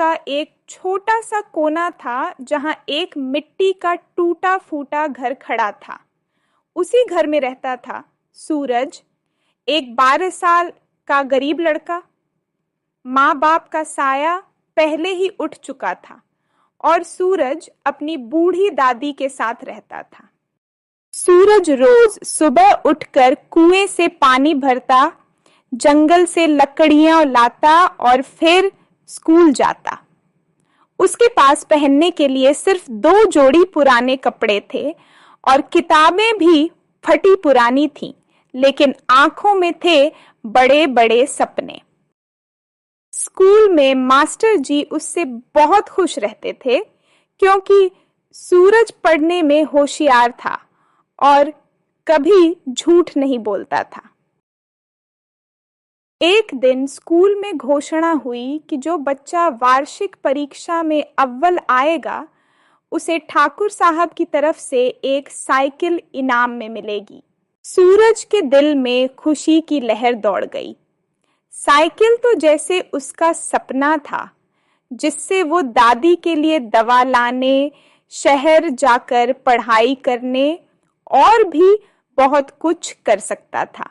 का एक छोटा सा कोना था जहां एक मिट्टी का टूटा फूटा घर खड़ा था। उसी घर में रहता था सूरज, एक 12 साल का गरीब लड़का। माँ बाप का साया पहले ही उठ चुका था और सूरज अपनी बूढ़ी दादी के साथ रहता था। सूरज रोज सुबह उठकर कुएं से पानी भरता, जंगल से लकड़ियां लाता और फिर स्कूल जाता। उसके पास पहनने के लिए सिर्फ 2 जोड़ी पुराने कपड़े थे और किताबें भी फटी पुरानी थीं, लेकिन आंखों में थे बड़े बड़े सपने। स्कूल में मास्टर जी उससे बहुत खुश रहते थे क्योंकि सूरज पढ़ने में होशियार था और कभी झूठ नहीं बोलता था। एक दिन स्कूल में घोषणा हुई कि जो बच्चा वार्षिक परीक्षा में अव्वल आएगा उसे ठाकुर साहब की तरफ से एक साइकिल इनाम में मिलेगी। सूरज के दिल में खुशी की लहर दौड़ गई। साइकिल तो जैसे उसका सपना था जिससे वो दादी के लिए दवा लाने, शहर जाकर पढ़ाई करने और भी बहुत कुछ कर सकता था।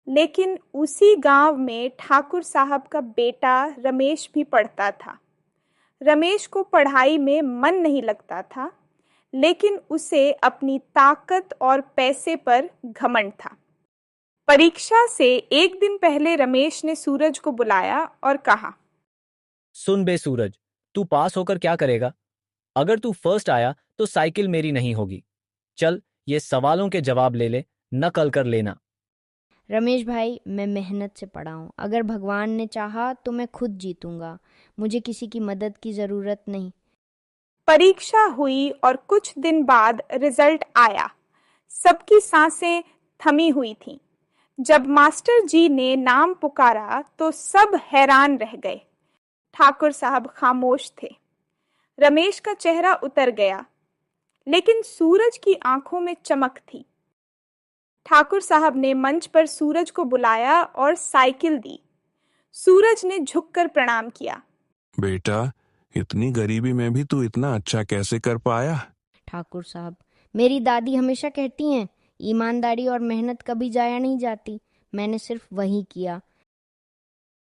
लेकिन उसी गांव में ठाकुर साहब का बेटा रमेश भी पढ़ता था। रमेश को पढ़ाई में मन नहीं लगता था, लेकिन उसे अपनी ताकत और पैसे पर घमंड था। परीक्षा से एक दिन पहले रमेश ने सूरज को बुलाया और कहा, सुन बे सूरज, तू पास होकर क्या करेगा? अगर तू फर्स्ट आया तो साइकिल मेरी नहीं होगी। चल ये सवालों के जवाब ले ले, नकल कर लेना। रमेश भाई, मैं मेहनत से पढ़ा हूँ। अगर भगवान ने चाहा तो मैं खुद जीतूंगा। मुझे किसी की मदद की जरूरत नहीं। परीक्षा हुई और कुछ दिन बाद रिजल्ट आया। सबकी सांसें थमी हुई थीं। जब मास्टर जी ने नाम पुकारा तो सब हैरान रह गए। ठाकुर साहब खामोश थे। रमेश का चेहरा उतर गया, लेकिन सूरज की आंखों में चमक थी। ठाकुर साहब ने मंच पर सूरज को बुलाया और साइकिल दी। सूरज ने झुककर प्रणाम किया। बेटा, इतनी गरीबी में भी तू इतना अच्छा कैसे कर पाया? ठाकुर साहब, मेरी दादी हमेशा कहती हैं, ईमानदारी और मेहनत कभी जाया नहीं जाती। मैंने सिर्फ वही किया।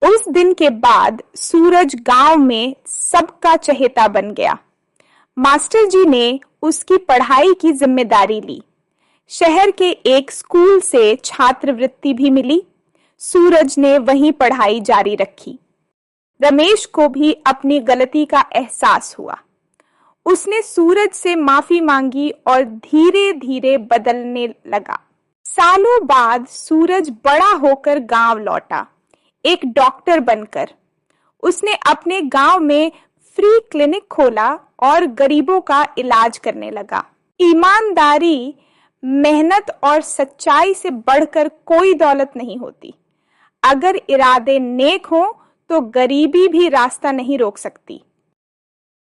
उस दिन के बाद सूरज गांव में सबका चहेता बन गया। मास्टर जी ने उसकी पढ़ाई की जिम्मेदारी ली। शहर के एक स्कूल से छात्रवृत्ति भी मिली। सूरज ने वहीं पढ़ाई जारी रखी। रमेश को भी अपनी गलती का एहसास हुआ। उसने सूरज से माफी मांगी और धीरे धीरे बदलने लगा। सालों बाद सूरज बड़ा होकर गांव लौटा, एक डॉक्टर बनकर। उसने अपने गांव में फ्री क्लिनिक खोला और गरीबों का इलाज करने लगा। ईमानदारी, मेहनत और सच्चाई से बढ़कर कोई दौलत नहीं होती। अगर इरादे नेक हों तो गरीबी भी रास्ता नहीं रोक सकती।